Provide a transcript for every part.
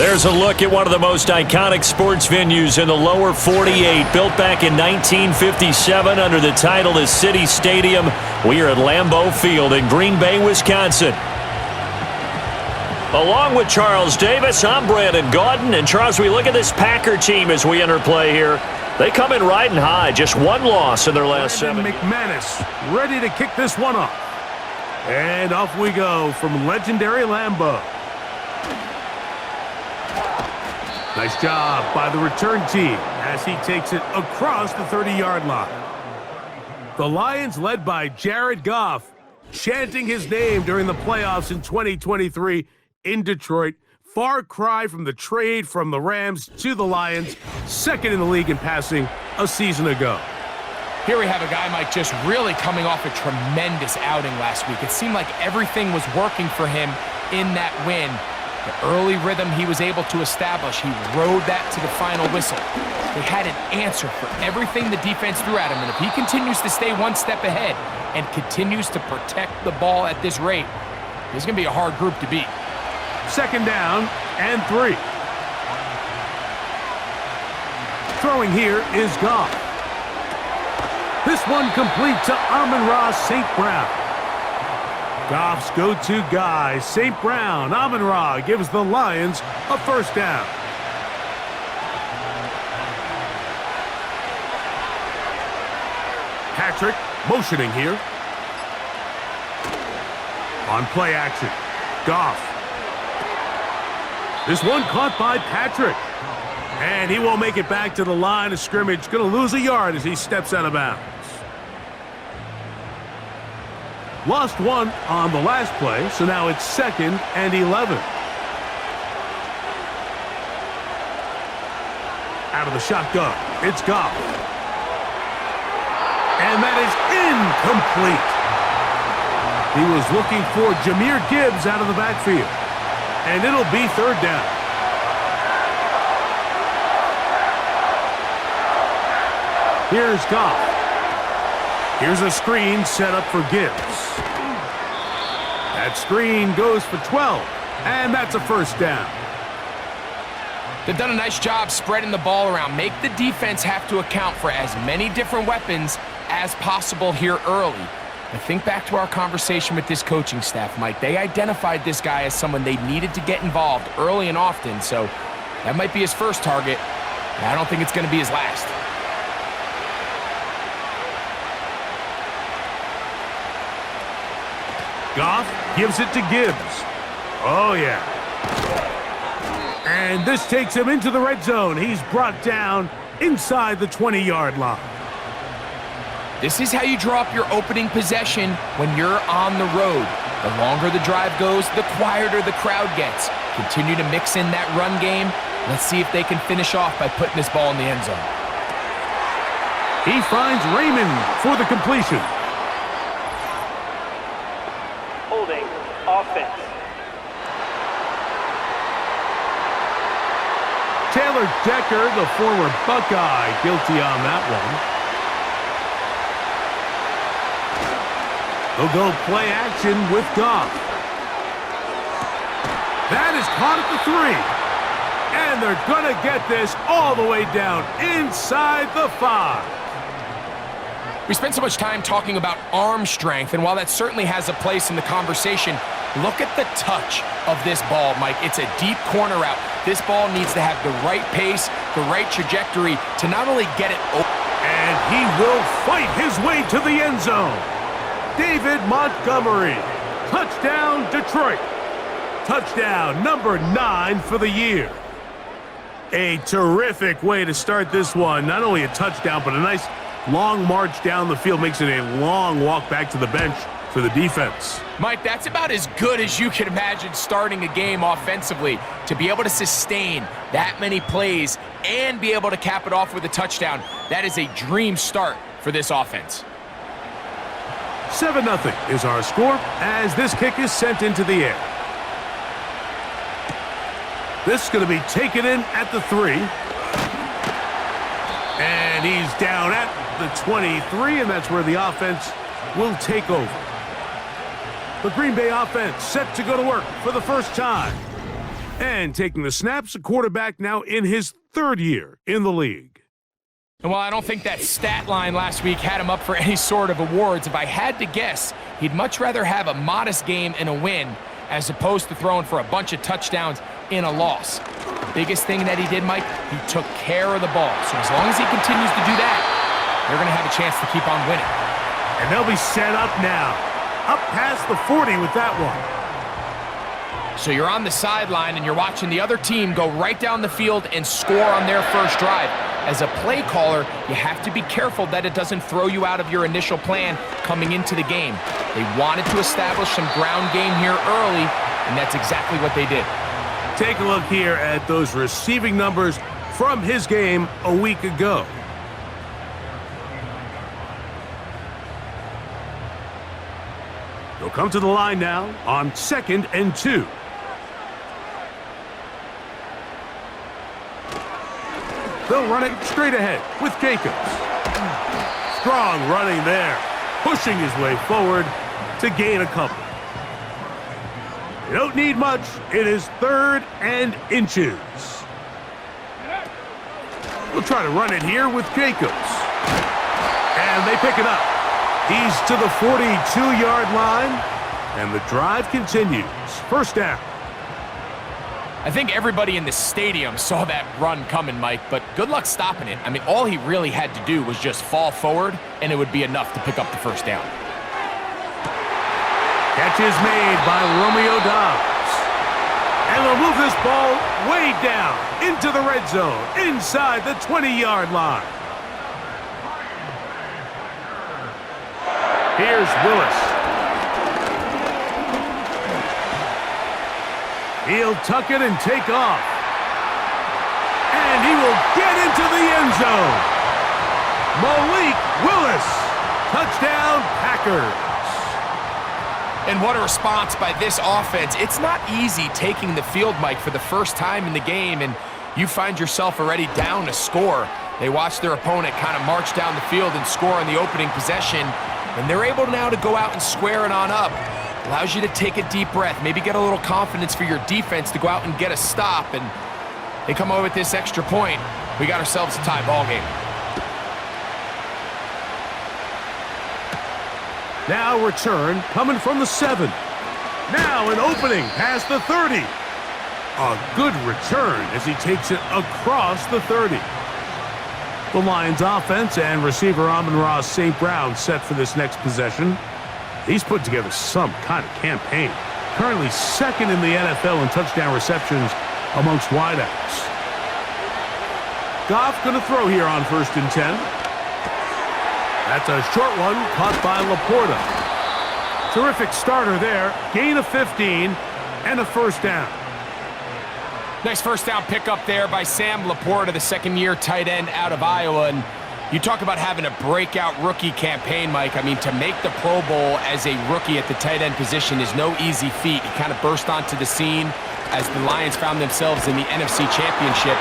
There's a look at one of the most iconic sports venues in the lower 48, built back in 1957 under the title of City Stadium. We are at Lambeau Field in Green Bay, Wisconsin. Along with Charles Davis, I'm Brandon Gaudin. And Charles, we look at this Packer team as we enter play here. They come in riding high, just one loss in their last 7. McManus ready to kick this one off. And off we go from legendary Lambeau. Nice job by the return team as he takes it across the 30-yard line. The Lions, led by Jared Goff, chanting his name during the playoffs in 2023 in Detroit. Far cry from the trade from the Rams to the Lions, second in the league in passing a season ago. Here we have a guy, Mike, just really coming off a tremendous outing last week. It seemed like everything was working for him in that win. The early rhythm he was able to establish, he rode that to the final whistle. They had an answer for everything the defense threw at him, and if he continues to stay one step ahead and continues to protect the ball at this rate, this is going to be a hard group to beat. Second down and 3. Throwing here is Goff. This one complete to Amon-Ra St. Brown. Goff's go-to guy, St. Brown. Amon-Ra gives the Lions a first down. Patrick motioning here. On play action, Goff. This one caught by Patrick. And he won't make it back to the line of scrimmage. Going to lose a yard as he steps out of bounds. Lost one on the last play, so now it's 2nd and 11. Out of the shotgun, it's Goff. And that is incomplete. He was looking for Jahmyr Gibbs out of the backfield. And it'll be 3rd down. Here's Goff. Here's a screen set up for Gibbs. That screen goes for 12, and that's a first down. They've done a nice job spreading the ball around. Make the defense have to account for as many different weapons as possible here early. But think back to our conversation with this coaching staff, Mike. They identified this guy as someone they needed to get involved early and often, so that might be his first target. I don't think it's going to be his last. Goff gives it to Gibbs. Oh, yeah. And this takes him into the red zone. He's brought down inside the 20-yard line. This is how you draw up your opening possession when you're on the road. The longer the drive goes, the quieter the crowd gets. Continue to mix in that run game. Let's see if they can finish off by putting this ball in the end zone. He finds Raymond for the completion. Holding offense. Taylor Decker, the former Buckeye, guilty on that one. They'll go play action with Goff. That is caught at the 3. And they're going to get this all the way down inside the 5. We spent so much time talking about arm strength, and while that certainly has a place in the conversation, look at the touch of this ball, Mike. It's a deep corner route. This ball needs to have the right pace, the right trajectory to not only get it open. And he will fight his way to the end zone. David Montgomery. Touchdown, Detroit. Touchdown number 9 for the year. A terrific way to start this one. Not only a touchdown, but a nice long march down the field. Makes it a long walk back to the bench for the defense. Mike, that's about as good as you can imagine starting a game offensively. To be able to sustain that many plays and be able to cap it off with a touchdown, that is a dream start for this offense. 7-0 is our score as this kick is sent into the air. This is going to be taken in at the 3. And he's down at the 23, and that's where the offense will take over. The Green Bay offense set to go to work for the first time. And taking the snaps, a quarterback now in his third year in the league. And while I don't think that stat line last week had him up for any sort of awards, if I had to guess, he'd much rather have a modest game and a win as opposed to throwing for a bunch of touchdowns in a loss. The biggest thing that he did, Mike, he took care of the ball. So as long as he continues to do that, they're going to have a chance to keep on winning. And they'll be set up now. Up past the 40 with that one. So you're on the sideline and you're watching the other team go right down the field and score on their first drive. As a play caller, you have to be careful that it doesn't throw you out of your initial plan coming into the game. They wanted to establish some ground game here early, and that's exactly what they did. Take a look here at those receiving numbers from his game a week ago. He'll come to the line now on 2nd and 2. They'll run it straight ahead with Jacobs. Strong running there, pushing his way forward to gain a couple. They don't need much. It is 3rd and inches. We'll try to run it here with Jacobs. And they pick it up. He's to the 42-yard line, and the drive continues. First down. I think everybody in the stadium saw that run coming, Mike, but good luck stopping it. I mean, all he really had to do was just fall forward, and it would be enough to pick up the first down. Catch is made by Romeo Dobbs. And they'll move this ball way down into the red zone, inside the 20-yard line. Here's Willis. He'll tuck it and take off. And he will get into the end zone. Malik Willis. Touchdown, Packers. And what a response by this offense. It's not easy taking the field, Mike, for the first time in the game, and you find yourself already down a score. They watch their opponent kind of march down the field and score on the opening possession, and they're able now to go out and square it on up. Allows you to take a deep breath, maybe get a little confidence for your defense to go out and get a stop, and they come over with this extra point. We got ourselves a tie ball game. Now return coming from the 7. Now an opening past the 30. A good return as he takes it across the 30. The Lions offense and receiver Amon-Ra St. Brown set for this next possession. He's put together some kind of campaign. Currently 2nd in the NFL in touchdown receptions amongst wideouts. Goff going to throw here on 1st and 10. That's a short one caught by Laporta. Terrific starter there. Gain of 15 and a first down. Nice first down pickup there by Sam Laporta, the second-year tight end out of Iowa. And you talk about having a breakout rookie campaign, Mike. I mean, to make the Pro Bowl as a rookie at the tight end position is no easy feat. He kind of burst onto the scene as the Lions found themselves in the NFC Championship.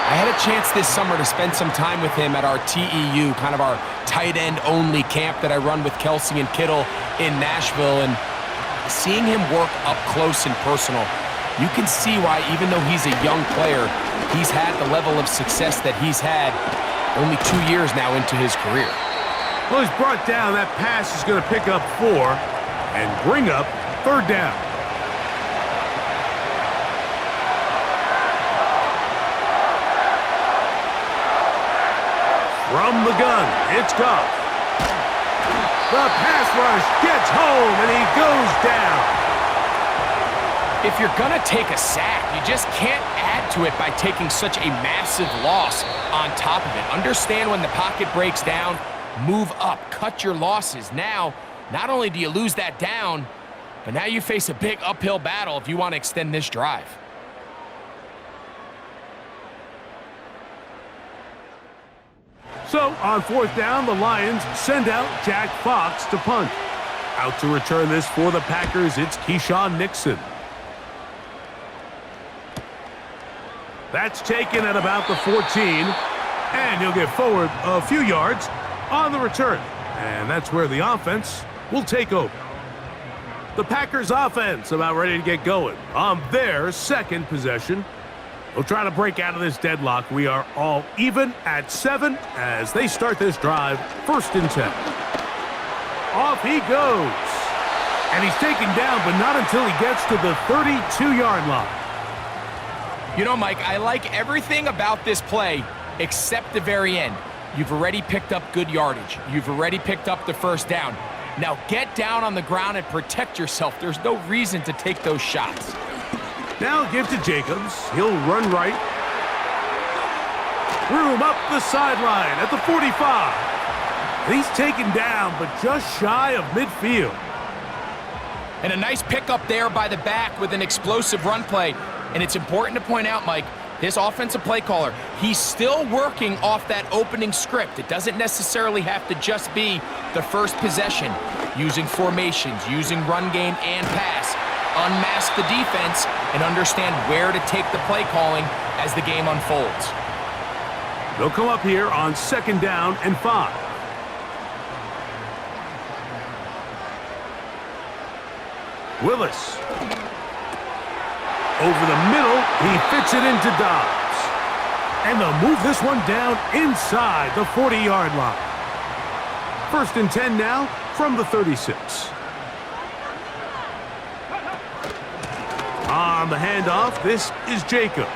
I had a chance this summer to spend some time with him at our TEU, kind of our tight end only camp that I run with Kelsey and Kittle in Nashville. And seeing him work up close and personal, you can see why, even though he's a young player, he's had the level of success that he's had only 2 years now into his career. Well, he's brought down. That pass is going to pick up 4 and bring up 3rd down. From the gun, it's Goff. The pass rush gets home, and he goes down. If you're going to take a sack, you just can't add to it by taking such a massive loss on top of it. Understand when the pocket breaks down, move up, cut your losses. Now, not only do you lose that down, but now you face a big uphill battle if you want to extend this drive. So, on 4th down, the Lions send out Jack Fox to punt. Out to return this for the Packers, it's Keyshawn Nixon. That's taken at about the 14, and he'll get forward a few yards on the return. And that's where the offense will take over. The Packers offense about ready to get going on their second possession. They'll try to break out of this deadlock. We are all even at 7 as they start this drive. 1st and 10. Off he goes. And he's taken down, but not until he gets to the 32-yard line. You know, Mike, I like everything about this play except the very end. You've already picked up good yardage. You've already picked up the 1st down. Now get down on the ground and protect yourself. There's no reason to take those shots. Now give to Jacobs. He'll run right. Room up the sideline at the 45. He's taken down, but just shy of midfield. And a nice pickup there by the back with an explosive run play. And it's important to point out, Mike, this offensive play caller, he's still working off that opening script. It doesn't necessarily have to just be the first possession. Using formations, using run game and pass. Unmask the defense and understand where to take the play calling as the game unfolds. They'll come up here on 2nd down and 5. Willis. Over the middle, he fits it into Dobbs. And they'll move this one down inside the 40-yard line. 1st and 10 now from the 36. On the handoff, this is Jacobs.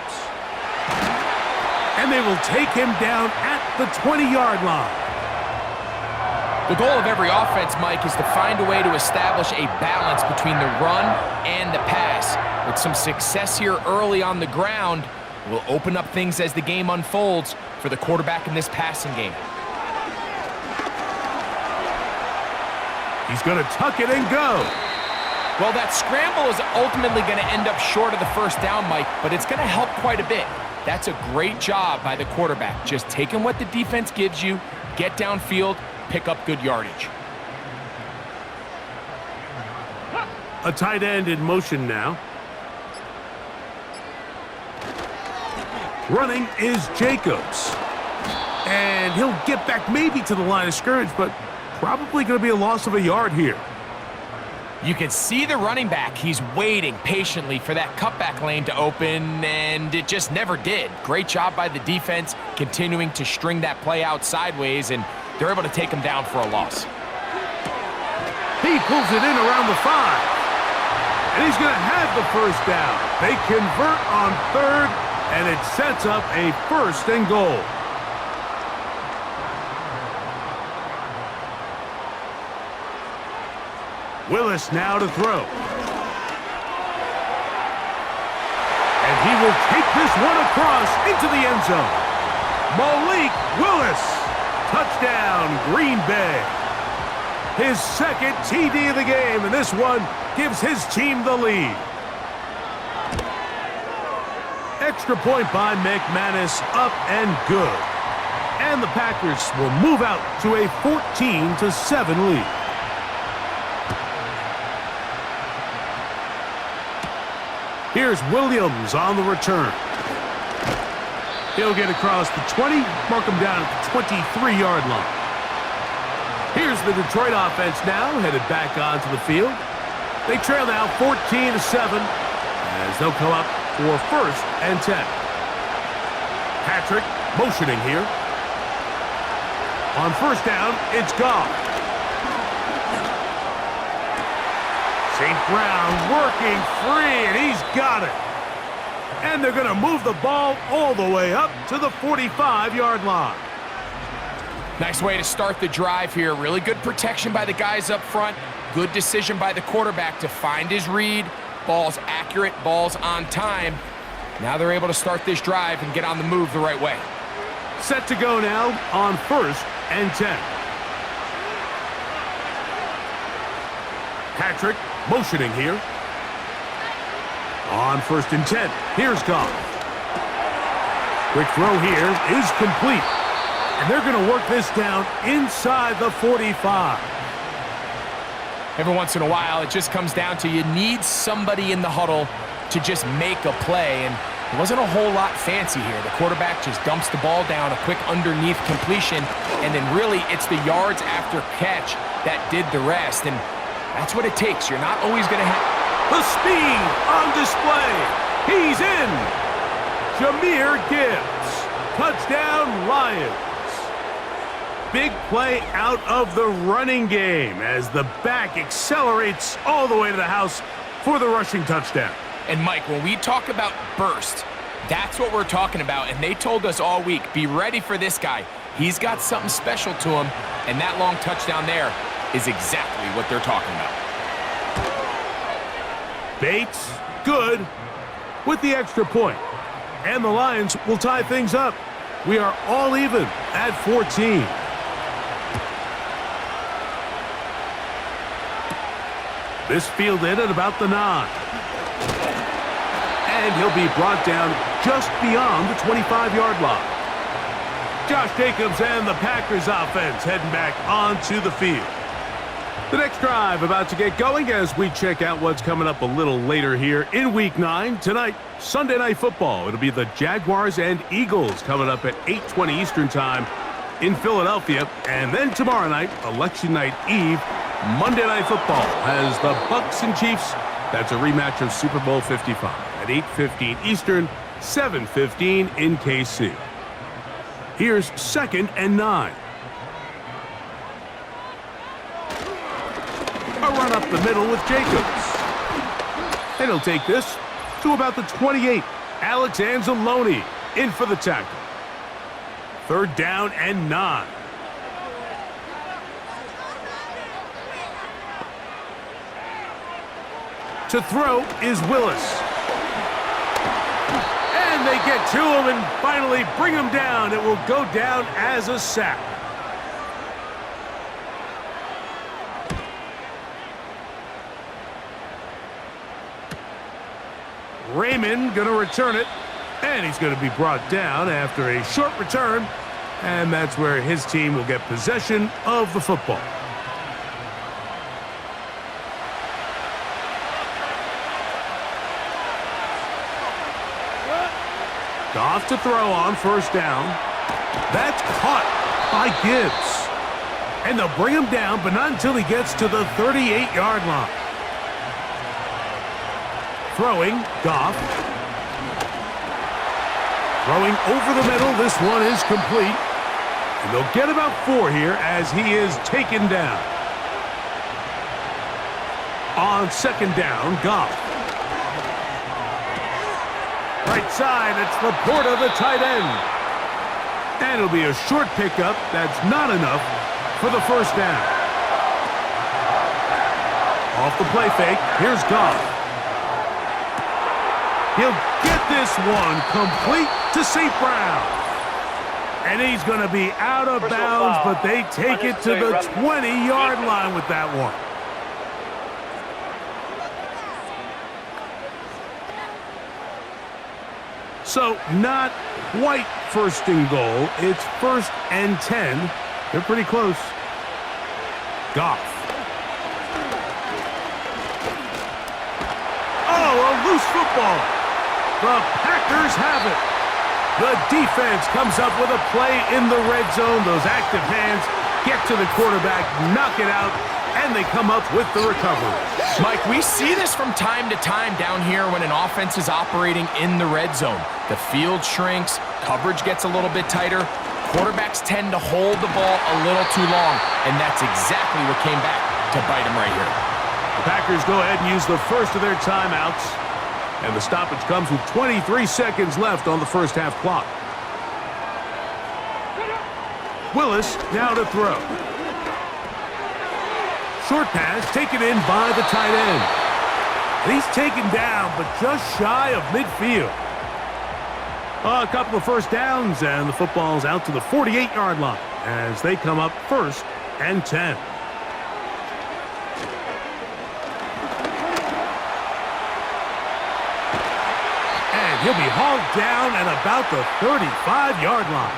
And they will take him down at the 20-yard line. The goal of every offense, Mike, is to find a way to establish a balance between the run and the pass. With some success here early on the ground, will open up things as the game unfolds for the quarterback in this passing game. He's going to tuck it and go. Well, that scramble is ultimately going to end up short of the 1st down, Mike, but it's going to help quite a bit. That's a great job by the quarterback. Just taking what the defense gives you, get downfield, pick up good yardage. A tight end in motion now. Running is Jacobs. And he'll get back maybe to the line of scrimmage, but probably going to be a loss of a yard here. You can see the running back. He's waiting patiently for that cutback lane to open, and it just never did. Great job by the defense continuing to string that play out sideways, and they're able to take him down for a loss. He pulls it in around the 5. And he's going to have the 1st down. They convert on 3rd, and it sets up a 1st and goal. Willis now to throw. And he will take this one across into the end zone. Malik Willis. Touchdown, Green Bay. His 2nd TD of the game, and this one gives his team the lead. Extra point by McManus, up and good. And the Packers will move out to a 14-7 lead. Here's Williams on the return. He'll get across the 20, mark him down at the 23-yard line. Here's the Detroit offense now, headed back onto the field. They trail now 14-7 as they'll come up for 1st and 10. Patrick motioning here. On 1st down, it's gone. St. Brown working free, and he's got it. And they're going to move the ball all the way up to the 45-yard line. Nice way to start the drive here. Really good protection by the guys up front. Good decision by the quarterback to find his read. Ball's accurate, ball's on time. Now they're able to start this drive and get on the move the right way. Set to go now on 1st and 10. Patrick motioning here. On 1st and 10, here's Goff. Quick throw here is complete. And they're going to work this down inside the 45. Every once in a while, it just comes down to you need somebody in the huddle to just make a play. And it wasn't a whole lot fancy here. The quarterback just dumps the ball down, a quick underneath completion, and then really it's the yards after catch that did the rest. And That's what it takes. You're not always going to have... The speed on display. He's in. Jahmyr Gibbs. Touchdown, Lions. Big play out of the running game as the back accelerates all the way to the house for the rushing touchdown. And Mike, when we talk about burst, that's what we're talking about. And they told us all week, be ready for this guy. He's got something special to him. And that long touchdown there is exactly what they're talking about. Bates, good, with the extra point. And the Lions will tie things up. We are all even at 14. This fielded at about the 9. And he'll be brought down just beyond the 25-yard line. Josh Jacobs and the Packers offense heading back onto the field. The next drive about to get going as we check out what's coming up a little later here in Week 9. Tonight, Sunday Night Football. It'll be the Jaguars and Eagles coming up at 8:20 Eastern Time in Philadelphia. And then tomorrow night, Election Night Eve, Monday Night Football has the Bucs and Chiefs. That's a rematch of Super Bowl 55 at 8:15 Eastern, 7:15 in KC. Here's 2nd and 9. A run up the middle with Jacobs. And he'll take this to about the 28. Alex Anzalone in for the tackle. 3rd down and 9. To throw is Willis. And they get to him and finally bring him down. It will go down as a sack. Raymond going to return it. And he's going to be brought down after a short return. And that's where his team will get possession of the football. Goff to throw on 1st down. That's caught by Gibbs. And they'll bring him down, but not until he gets to the 38-yard line. Throwing, Goff. Throwing over the middle. This one is complete. And they'll get about 4 here as he is taken down. On 2nd down, Goff. Right side, it's Laporta, the tight end. And it'll be a short pickup. That's not enough for the 1st down. Off the play fake, here's Goff. He'll get this one complete to St. Brown. And he's going to be out of bounds, but they take it to the 20-yard line with that one. So not quite 1st and goal. It's 1st and 10. They're pretty close. Goff. Oh, a loose football. The Packers have it. The defense comes up with a play in the red zone. Those active hands get to the quarterback, knock it out, and they come up with the recovery. Mike, we see this from time to time down here when an offense is operating in the red zone. The field shrinks, coverage gets a little bit tighter, quarterbacks tend to hold the ball a little too long, and that's exactly what came back to bite them right here. The Packers go ahead and use the first of their timeouts, and the stoppage comes with 23 seconds left on the 1st half clock. Willis now to throw. Short pass taken in by the tight end. And he's taken down, but just shy of midfield. A couple of 1st downs, and the football's out to the 48-yard line as they come up 1st and 10. And he'll be hauled down at about the 35-yard line.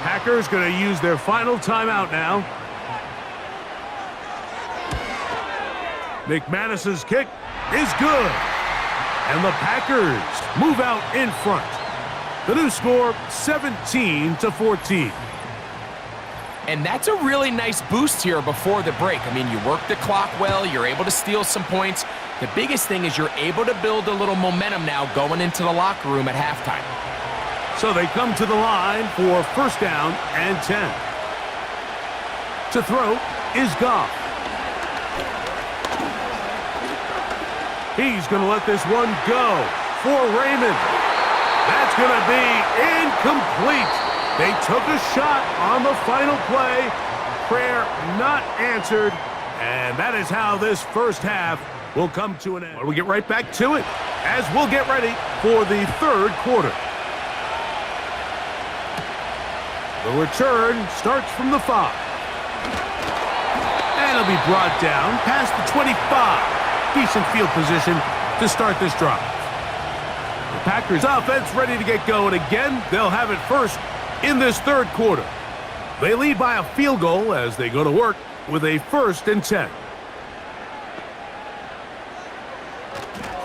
Packers going to use their final timeout now. McManus's kick is good. And the Packers move out in front. The new score, 17-14. And that's a really nice boost here before the break. I mean, you work the clock well, you're able to steal some points. The biggest thing is you're able to build a little momentum now going into the locker room at halftime. So they come to the line for first down and 10. To throw is Goff. He's going to let this one go for Raymond. That's going to be incomplete. They took a shot on the final play. Prayer not answered. And that is how this first half will come to an end. Well, we get right back to it as we'll get ready for the third quarter. The return starts from the 5. And it'll be brought down past the 25. Decent field position to start this drive. The Packers offense ready to get going again. They'll have it first in this third quarter. They lead by a field goal as they go to work with a 1st and 10.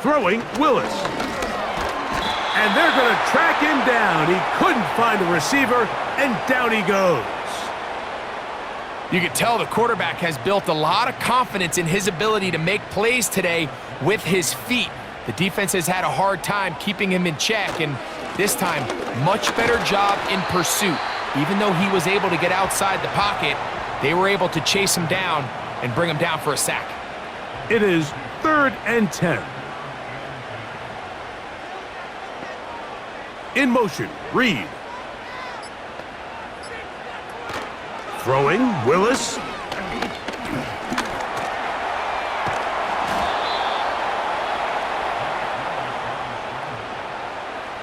Throwing Willis. And they're going to track him down. He couldn't find a receiver, and down he goes. You can tell the quarterback has built a lot of confidence in his ability to make plays today with his feet. The defense has had a hard time keeping him in check, and this time, much better job in pursuit. Even though he was able to get outside the pocket, they were able to chase him down and bring him down for a sack. It is 3rd and 10. In motion, Reed. Throwing, Willis.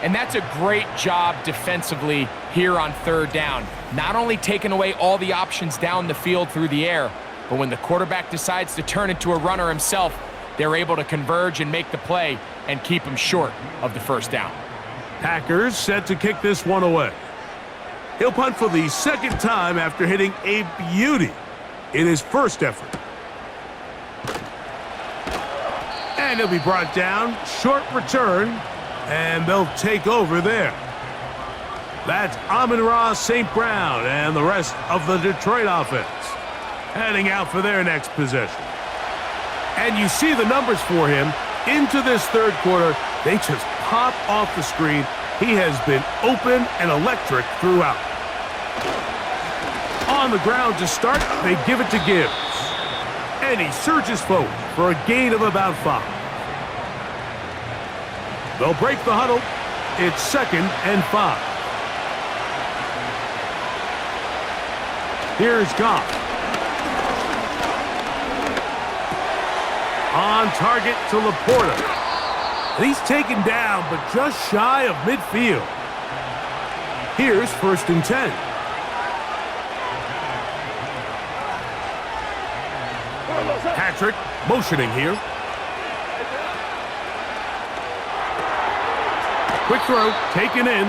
And that's a great job defensively here on 3rd down. Not only taking away all the options down the field through the air, but when the quarterback decides to turn into a runner himself, they're able to converge and make the play and keep him short of the 1st down. Packers set to kick this one away. He'll punt for the 2nd time after hitting a beauty in his first effort. And he'll be brought down. Short return. And they'll take over there. That's Amon-Ra St. Brown and the rest of the Detroit offense heading out for their next possession. And you see the numbers for him into this 3rd quarter. They just pop off the screen. He has been open and electric throughout. On the ground to start, they give it to Gibbs. And he surges forward for a gain of about 5. They'll break the huddle. It's 2nd and 5. Here's Goff. On target to Laporta. And he's taken down, but just shy of midfield. Here's 1st and 10. Patrick motioning here. Quick throw, taken in.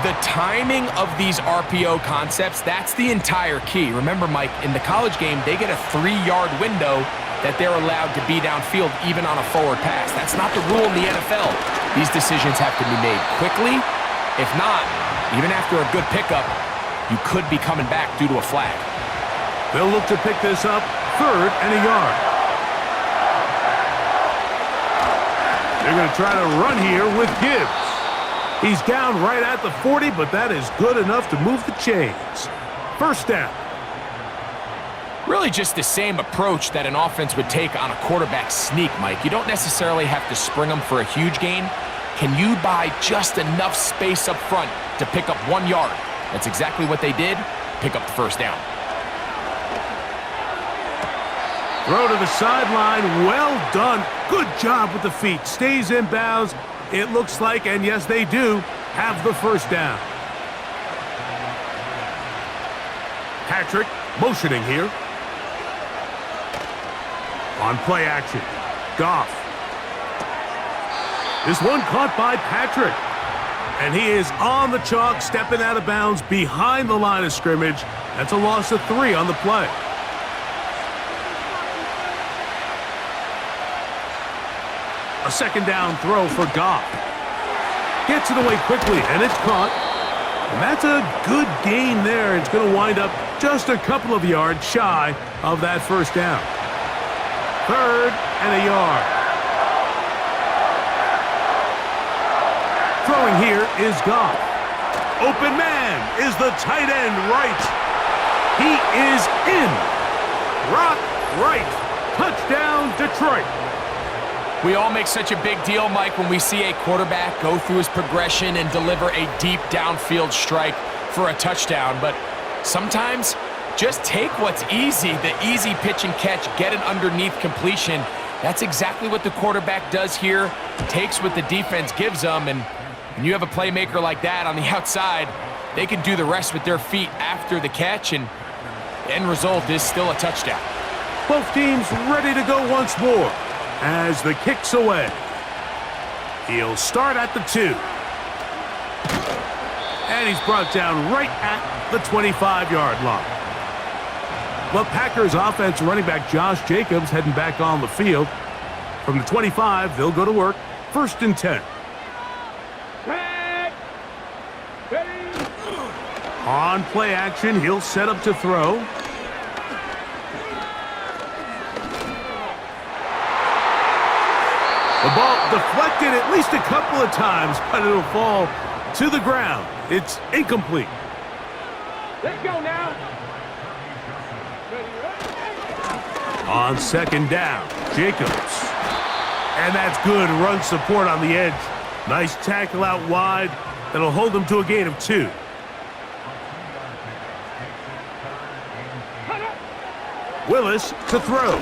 The timing of these RPO concepts, that's the entire key. Remember, Mike, in the college game, they get a 3-yard window that they're allowed to be downfield even on a forward pass. That's not the rule in the NFL. These decisions have to be made quickly. If not, even after a good pickup, you could be coming back due to a flag. They'll look to pick this up 3rd and a yard. They're going to try to run here with Gibbs. He's down right at the 40, but that is good enough to move the chains. 1st down. Really just the same approach that an offense would take on a quarterback sneak, Mike. You don't necessarily have to spring them for a huge gain. Can you buy just enough space up front to pick up 1 yard? That's exactly what they did. Pick up the 1st down. Throw to the sideline. Well done. Good job with the feet. Stays in bounds. It looks like, and yes, they do, have the 1st down. Patrick motioning here. On play action. Goff. This one caught by Patrick. And he is on the chalk, stepping out of bounds behind the line of scrimmage. That's a loss of 3 on the play. A 2nd down throw for Goff. Gets it away quickly, and it's caught. And that's a good gain there. It's going to wind up Just a couple of yards shy of that first down. 3rd and a yard. Throwing here is Goff. Open man is the tight end right. He is in. Rock right. Touchdown, Detroit. We all make such a big deal, Mike, when we see a quarterback go through his progression and deliver a deep downfield strike for a touchdown. But sometimes just take what's easy, the easy pitch and catch, get an underneath completion. That's exactly what the quarterback does here. Takes what the defense gives them, and when you have a playmaker like that on the outside, they can do the rest with their feet after the catch, and the end result is still a touchdown. Both teams ready to go once more as the kick's away. He'll start at the 2. And he's brought down right at the 25-yard line. The Packers offense running back Josh Jacobs heading back on the field. From the 25, they'll go to work. 1st and 10. On play action, he'll set up to throw. The ball deflected at least a couple of times, but it'll fall to the ground. It's incomplete. Let's go now. On 2nd down, Jacobs. And that's good run support on the edge. Nice tackle out wide. That'll hold them to a gain of 2. Willis to throw.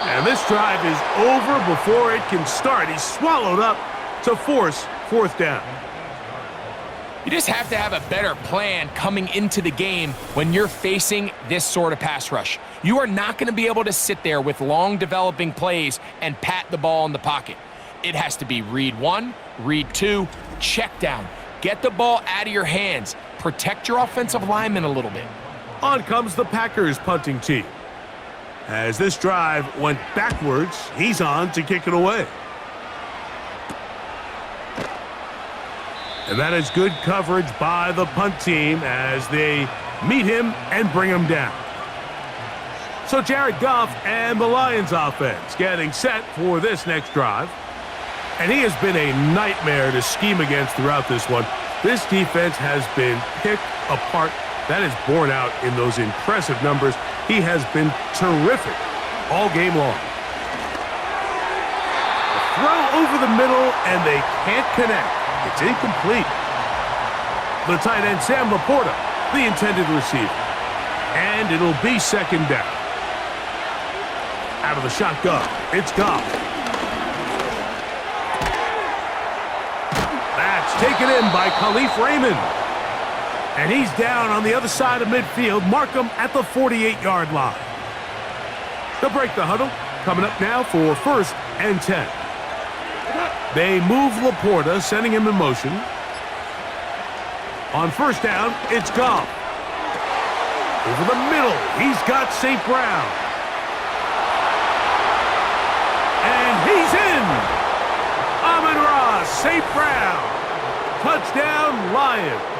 And this drive is over before it can start. He's swallowed up to force 4th down. You just have to have a better plan coming into the game when you're facing this sort of pass rush. You are not going to be able to sit there with long developing plays and pat the ball in the pocket. It has to be read 1, read 2, check down. Get the ball out of your hands. Protect your offensive lineman a little bit. On comes the Packers punting team. As this drive went backwards, he's on to kick it away. And that is good coverage by the punt team as they meet him and bring him down. So Jared Goff and the Lions offense getting set for this next drive. And he has been a nightmare to scheme against throughout this one. This defense has been picked apart. That is borne out in those impressive numbers. He has been terrific all game long. A throw over the middle, and they can't connect. It's incomplete. The tight end, Sam Laporta, the intended receiver. And it'll be 2nd down. Out of the shotgun, it's Goff. That's taken in by Khalif Raymond. And he's down on the other side of midfield. Mark him at the 48-yard line. They'll break the huddle. Coming up now for 1st and 10. They move Laporta, sending him in motion. On 1st down, it's Goff. Over the middle, he's got St. Brown. And he's in! Amon-ra, St. Brown. Touchdown, Lions.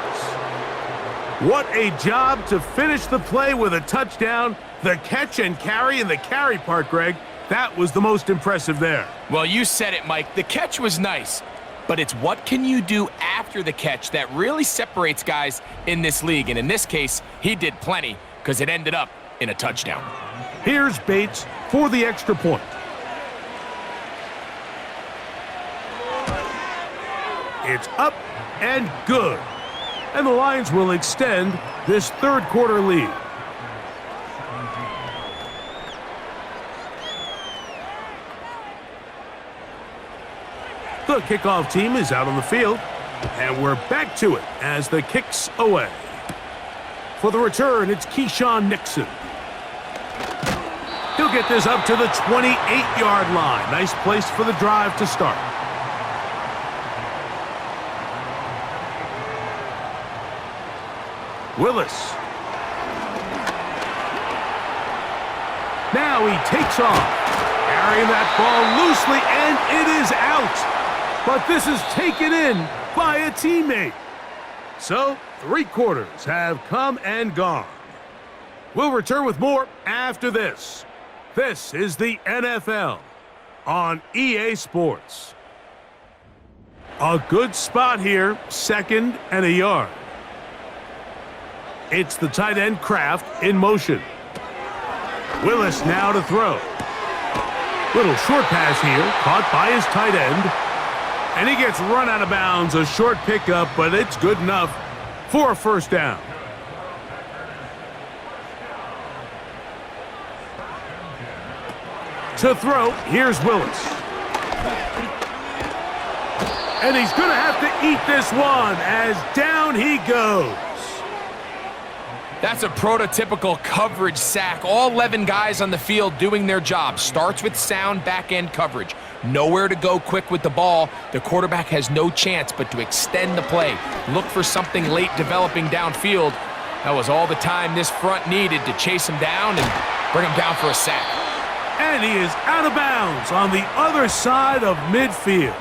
What a job to finish the play with a touchdown. The catch and carry, and the carry part, Greg, that was the most impressive there. Well, you said it, Mike. The catch was nice, but it's what can you do after the catch that really separates guys in this league. And in this case, he did plenty because it ended up in a touchdown. Here's Bates for the extra point. It's up and good. And the Lions will extend this 3rd quarter lead. The kickoff team is out on the field, and we're back to it as the kick's away. For the return, it's Keyshawn Nixon. He'll get this up to the 28-yard line. Nice place for the drive to start. Willis. Now he takes off, carrying that ball loosely, and it is out. But this is taken in by a teammate. So, 3 quarters have come and gone. We'll return with more after this. This is the NFL on EA Sports. A good spot here, 2nd and a yard. It's the tight end Kraft in motion. Willis now to throw. Little short pass here, caught by his tight end. And he gets run out of bounds, a short pickup, but it's good enough for a first down. To throw, here's Willis. And he's going to have to eat this one as down he goes. That's a prototypical coverage sack. All 11 guys on the field doing their job. Starts with sound back-end coverage. Nowhere to go quick with the ball. The quarterback has no chance but to extend the play. Look for something late developing downfield. That was all the time this front needed to chase him down and bring him down for a sack. And he is out of bounds on the other side of midfield.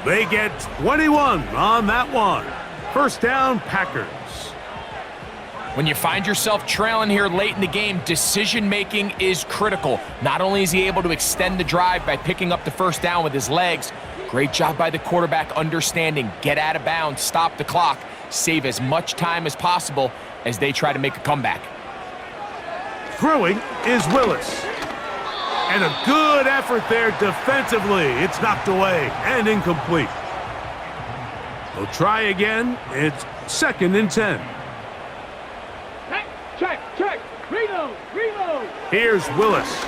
They get 21 on that one. First down, Packers. When you find yourself trailing here late in the game, decision-making is critical. Not only is he able to extend the drive by picking up the first down with his legs, great job by the quarterback understanding, get out of bounds, stop the clock, save as much time as possible as they try to make a comeback. Throwing is Willis. And a good effort there defensively. It's knocked away and incomplete. They'll try again. It's 2nd and 10. Check. Reload. Here's Willis.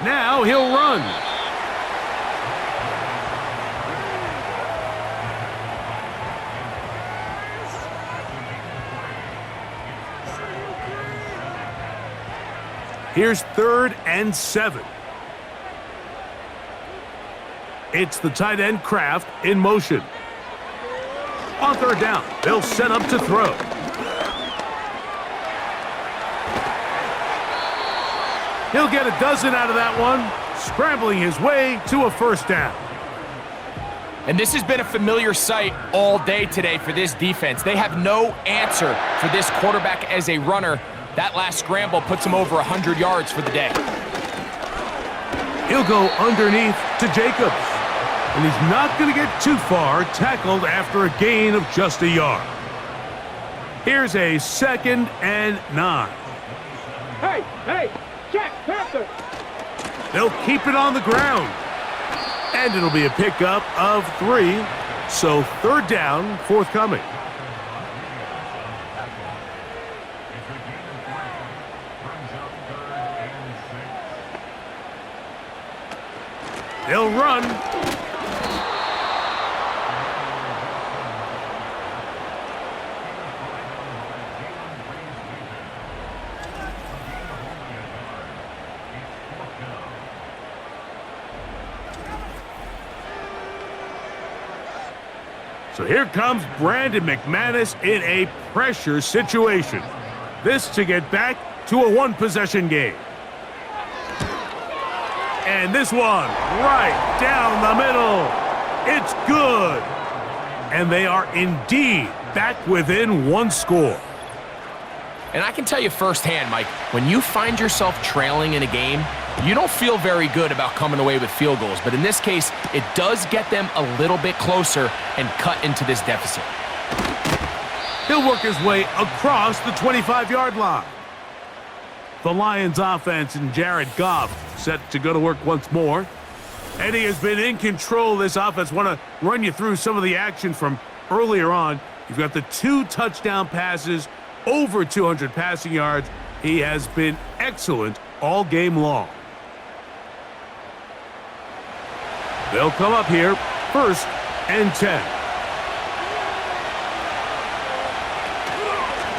Now he'll run. Here's 3rd and 7. It's the tight end Kraft in motion. On 3rd down, they'll set up to throw. He'll get a dozen out of that one, scrambling his way to a first down. And this has been a familiar sight all day today for this defense. They have no answer for this quarterback as a runner. That last scramble puts him over 100 yards for the day. He'll go underneath to Jacobs. And he's not going to get too far, tackled after a gain of just a yard. Here's a 2nd and 9. Hey, check, Panther. They'll keep it on the ground. And it'll be a pickup of 3. So 3rd down forthcoming. They'll run. So here comes Brandon McManus in a pressure situation. This to get back to a 1-possession game. And this one right down the middle. It's good. And they are indeed back within 1 score. And I can tell you firsthand, Mike, when you find yourself trailing in a game, you don't feel very good about coming away with field goals. But in this case, it does get them a little bit closer and cut into this deficit. He'll work his way across the 25-yard line. The Lions offense and Jared Goff set to go to work once more. And he has been in control of this offense. Want to run you through some of the action from earlier on. You've got the 2 touchdown passes, over 200 passing yards. He has been excellent all game long. They'll come up here, 1st and 10.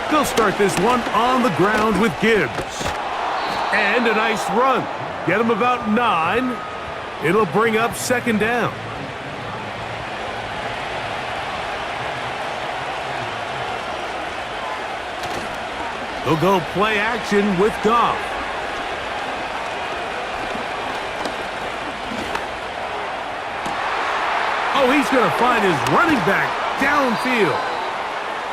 They'll start this one on the ground with Gibbs. And a nice run. Get him about 9. It'll bring up 2nd down. They'll go play action with Goff. He's going to find his running back downfield.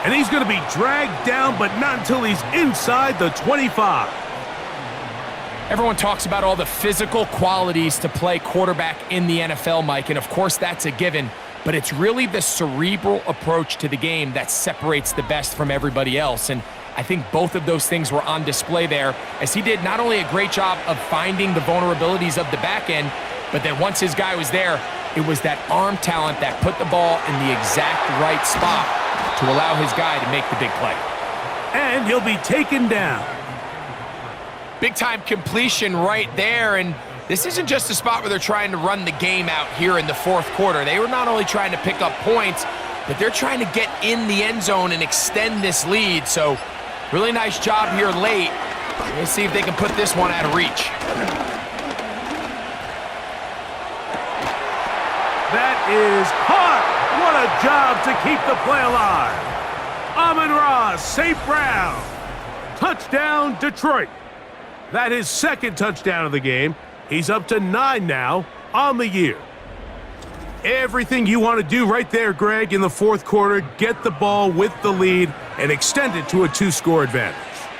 And he's going to be dragged down, but not until he's inside the 25. Everyone talks about all the physical qualities to play quarterback in the NFL, Mike, and of course that's a given, but it's really the cerebral approach to the game that separates the best from everybody else, and I think both of those things were on display there, as he did not only a great job of finding the vulnerabilities of the back end, but then once his guy was there, it was that arm talent that put the ball in the exact right spot to allow his guy to make the big play. And he'll be taken down. Big-time completion right there, and this isn't just a spot where they're trying to run the game out here in the fourth quarter. They were not only trying to pick up points, but they're trying to get in the end zone and extend this lead. So really nice job here late. Let's see if they can put this one out of reach. That is caught. What a job to keep the play alive. Amon-Ra, St. Brown. Touchdown, Detroit. That is second touchdown of the game. He's up to 9 now on the year. Everything you want to do right there, Greg, in the fourth quarter, get the ball with the lead and extend it to a 2-score advantage.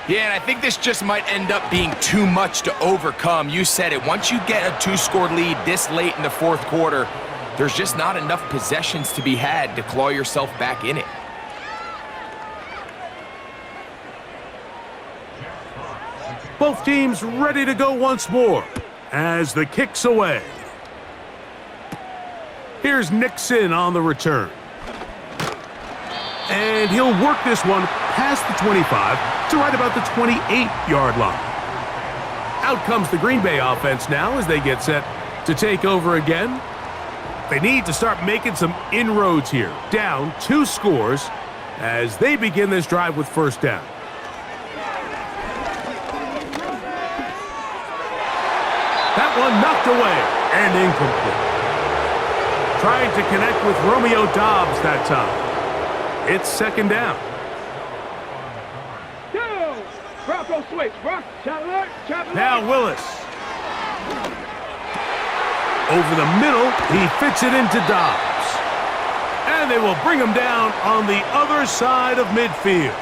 Yeah, and I think this just might end up being too much to overcome. You said it. Once you get a 2-score lead this late in the fourth quarter, there's just not enough possessions to be had to claw yourself back in it. Both teams ready to go once more as the kick's away. Here's Nixon on the return. And he'll work this one past the 25 to right about the 28-yard line. Out comes the Green Bay offense now as they get set to take over again. They need to start making some inroads here. Down 2 scores as they begin this drive with first down. That one knocked away and incomplete. Trying to connect with Romeo Doubs that time. It's second down. Go! Bronco switch. Now Willis. Over the middle, he fits it into Doubs. And they will bring him down on the other side of midfield.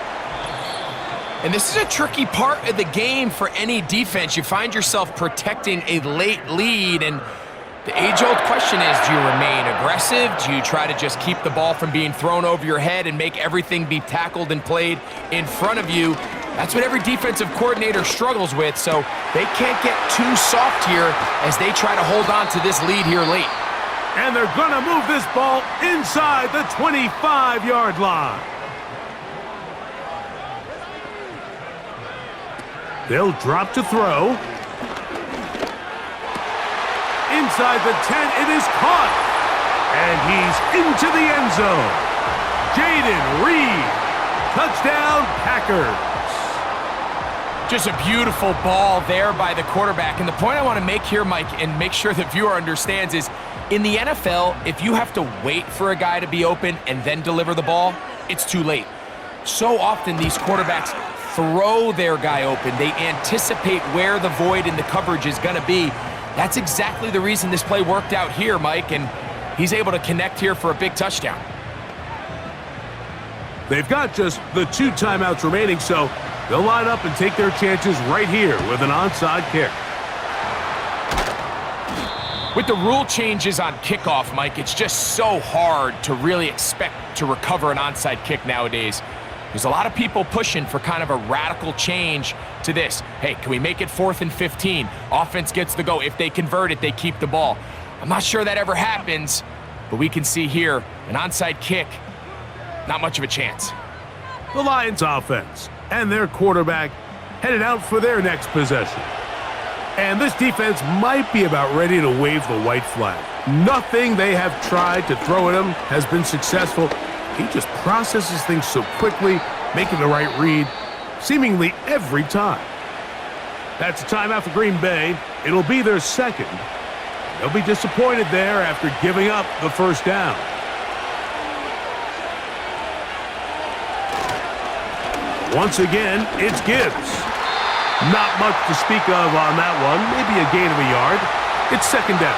And this is a tricky part of the game for any defense. You find yourself protecting a late lead, and the age-old question is, do you remain aggressive? Do you try to just keep the ball from being thrown over your head and make everything be tackled and played in front of you? That's what every defensive coordinator struggles with, so they can't get too soft here as they try to hold on to this lead here late. And they're going to move this ball inside the 25-yard line. They'll drop to throw. Inside the 10, it is caught. And he's into the end zone. Jaden Reed. Touchdown, Packers. Just a beautiful ball there by the quarterback. And the point I want to make here, Mike, and make sure the viewer understands is, in the NFL, if you have to wait for a guy to be open and then deliver the ball, it's too late. So often these quarterbacks throw their guy open. They anticipate where the void in the coverage is going to be. That's exactly the reason this play worked out here, Mike, and he's able to connect here for a big touchdown. They've got just the 2 timeouts remaining, so they'll line up and take their chances right here with an onside kick. With the rule changes on kickoff, Mike, it's just so hard to really expect to recover an onside kick nowadays. There's a lot of people pushing for kind of a radical change to this. Hey, can we make it 4th and 15? Offense gets the go. If they convert it, they keep the ball. I'm not sure that ever happens, but we can see here an onside kick, not much of a chance. The Lions offense and their quarterback headed out for their next possession. And this defense might be about ready to wave the white flag. Nothing they have tried to throw at him has been successful. He just processes things so quickly, making the right read seemingly every time. That's a timeout for Green Bay. It'll be their second. They'll be disappointed there after giving up the first down. Once again, it's Gibbs. Not much to speak of on that one. Maybe a gain of a yard. It's second down.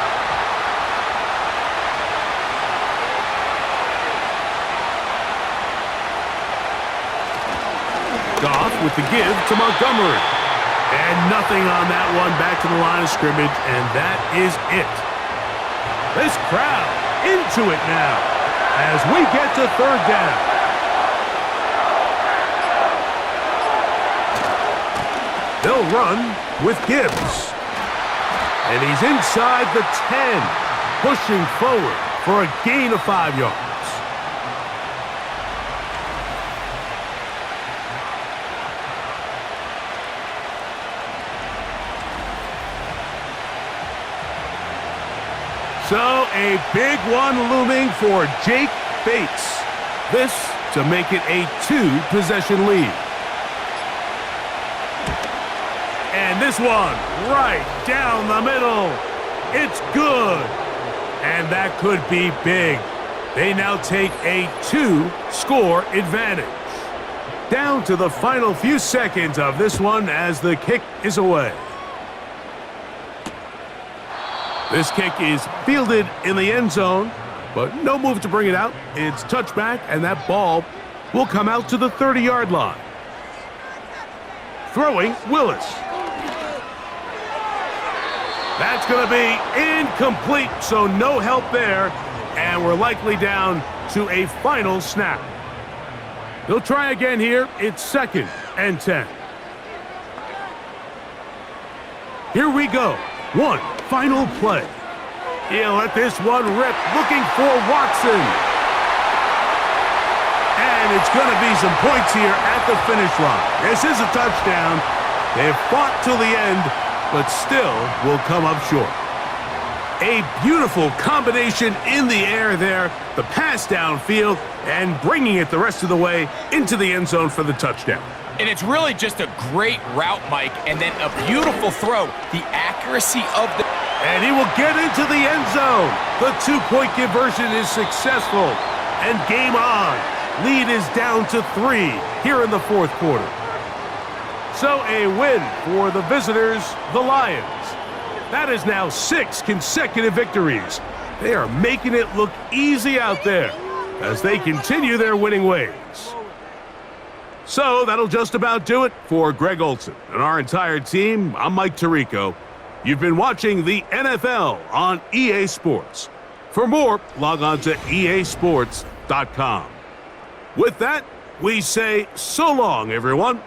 Goff with the give to Montgomery. And nothing on that one, back to the line of scrimmage, and that is it. This crowd into it now as we get to third down. They'll run with Gibbs. And he's inside the 10, pushing forward for a gain of 5 yards. So a big one looming for Jake Bates. This to make it a 2-possession lead. And this one right down the middle. It's good. And that could be big. They now take a 2-score advantage. Down to the final few seconds of this one as the kick is away. This kick is fielded in the end zone, but no move to bring it out. It's touchback, and that ball will come out to the 30-yard line. Throwing, Willis. That's going to be incomplete, so no help there, and we're likely down to a final snap. They'll try again here. It's 2nd and 10. Here we go. One final play. He'll let this one rip, looking for Watson. And it's going to be some points here at the finish line. This is a touchdown. They've fought till the end, but still will come up short. A beautiful combination in the air there. The pass downfield and bringing it the rest of the way into the end zone for the touchdown. And it's really just a great route, Mike, and then a beautiful throw. The accuracy of the... And he will get into the end zone. The 2-point conversion is successful. And game on. Lead is down to 3 here in the fourth quarter. So a win for the visitors, the Lions. That is now 6 consecutive victories. They are making it look easy out there as they continue their winning ways. So that'll just about do it for Greg Olson and our entire team. I'm Mike Tirico. You've been watching the NFL on EA Sports. For more, log on to easports.com. With that, we say so long, everyone.